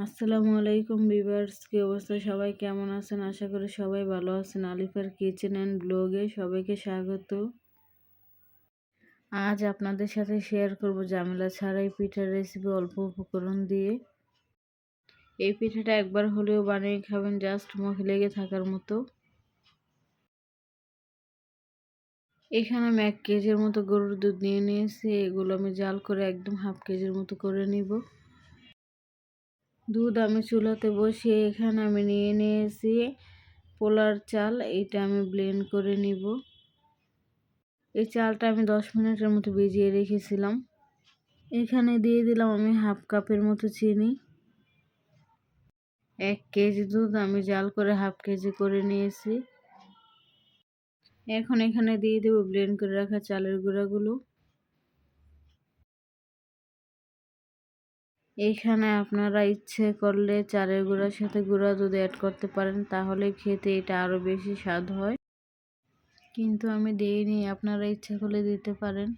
আসসালামু আলাইকুম ভিউয়ার্স, কি অবস্থা? সবাই কেমন আছেন? আশা করি সবাই ভালো আছেন। আলিফার কিচেন অ্যান্ড ব্লগে সবাইকে স্বাগত। আজ আপনাদের সাথে শেয়ার করব ঝামেলা ছাড়াই পিঠার রেসিপি অল্প উপকরণ দিয়ে। এই পিঠাটা একবার হলেও বানিয়ে খাবেন, জাস্ট মুখে লেগে থাকার মতো। এখানে আমি 1 কেজির মতো গরুর দুধ নিয়ে নিয়েছি। এগুলো আমি জাল করে একদম হাফ কেজির মতো করে নিব। দুধ আমি চুলাতে বসিয়ে এখানে আমি নিয়ে নিয়েছি পোলার চাল। এটা আমি ব্লেন্ড করে নিব। এই চালটা আমি 10 মিনিটের মতো ভিজিয়ে রেখেছিলাম। এখানে দিয়ে দিলাম আমি হাফ কাপের মতো চিনি। 1 কেজি দুধ আমি জাল করে হাফ কেজি করে নিয়েছি। এখন এখানে দিয়ে দেব ব্লেন্ড করে রাখা চালের গুঁড়াগুলো। এইখানে আপনারা ইচ্ছে করলে চালের গুঁড়ার সাথে গুঁড়া দুধ অ্যাড করতে পারেন, তাহলে খেতে এটা আরও বেশি স্বাদ হয়। কিন্তু আমি দিইনি, আপনারা ইচ্ছে করলে দিতে পারেন।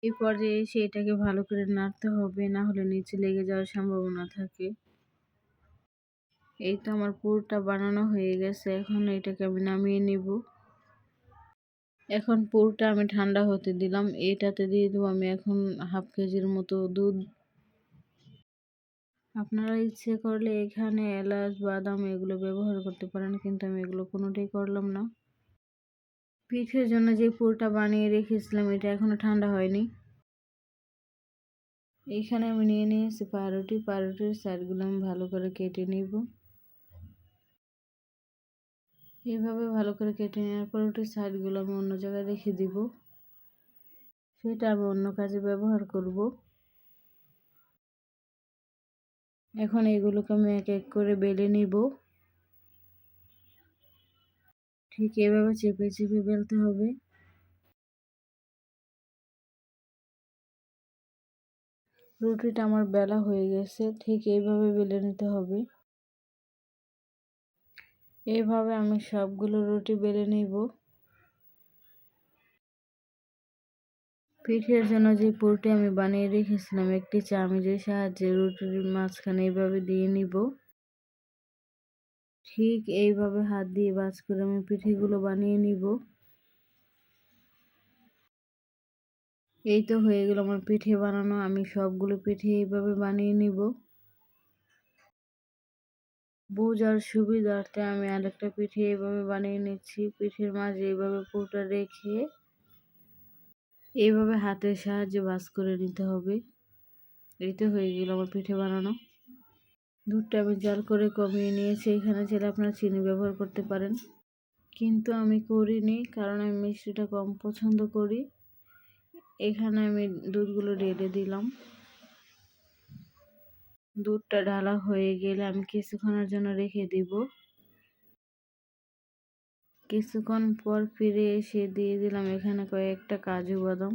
এই পর্যায়ে এসে এটাকে ভালো করে নাড়তে হবে, না হলে নিচে লেগে যাওয়ার সম্ভাবনা থাকে। এই তো আমার পুরটা বানানো হয়ে গেছে। এখন এটাকে আমি নামিয়ে নিব। এখন পুরটা আমি ঠান্ডা হতে দিলাম। এটাতে দিয়ে দেবো আমি এখন হাফ কেজির মতো দুধ। আপনারা ইচ্ছে করলে এখানে এলাচ, বাদাম এগুলো ব্যবহার করতে পারেন, কিন্তু আমি এগুলো কোনোটাই করলাম না। পিঠের জন্য যে পুরটা বানিয়ে রেখেছিলাম এটা এখনো ঠান্ডা হয়নি। এখানে আমি নিয়ে নিয়েছি পাউরুটির সাইডগুলো আমি ভালো করে কেটে নিব। এইভাবে ভালো করে কেটে নেওয়ার পর রুটির সাইডগুলো আমি অন্য জায়গায় রেখে দিব। সেটা আমি অন্য কাজে ব্যবহার করব। এখন এগুলোকে আমি এক এক করে বেলে নিব। ঠিক এভাবে চেপে চেপে বেলতে হবে। রুটিটা আমার বেলা হয়ে গেছে, ঠিক এইভাবে বেলে নিতে হবে। এইভাবে আমি সবগুলো রুটি বেলে নিব। পিঠের জন্য যে পুরটি আমি বানিয়ে রেখেছিলাম, একটি চামচের সাহায্যে রুটির মাঝখানে এইভাবে দিয়ে নিব। ঠিক এইভাবে হাত দিয়ে ভাঁজ করে আমি পিঠেগুলো বানিয়ে নিব। এই তো হয়ে গেল আমার পিঠে বানানো। আমি সবগুলো পিঠে এইভাবে বানিয়ে নিব। বোঝার সুবিধার্থে আমি আরেকটা পিঠে এইভাবে বানিয়ে নিচ্ছি। পিঠের মাঝে এইভাবে পুরটা রেখে এইভাবে হাতের সাহায্যে ভাঁজ করে নিতে হবে। এই তো হয়ে গেল আমার পিঠে বানানো। দুধটা আমি জাল করে কমিয়ে নিয়েছি। এখানে চাইলে আপনারা চিনি ব্যবহার করতে পারেন, কিন্তু আমি করিনি, কারণ আমি মিষ্টিটা কম পছন্দ করি। এখানে আমি দুধগুলো ঢেলে দিলাম। দুধটা ঢালা হয়ে গেলে আমি কিছুক্ষণের জন্য রেখে দিব। কিছুক্ষণ পর ফিরে এসে দিয়ে দিলাম এখানে কয়েকটা কাজু বাদাম।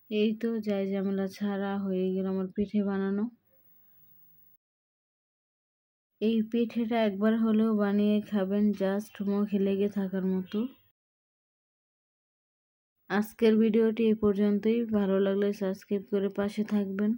এই তো যাই ঝামেলা ছাড়া হয়ে গেল আমার পিঠে বানানো। এই পিঠেটা একবার হলেও বানিয়ে খাবেন, জাস্ট মুখে লেগে থাকার মতো। আজকের ভিডিওটি এই পর্যন্তই। ভালো লাগলে সাবস্ক্রাইব করে পাশে থাকবেন।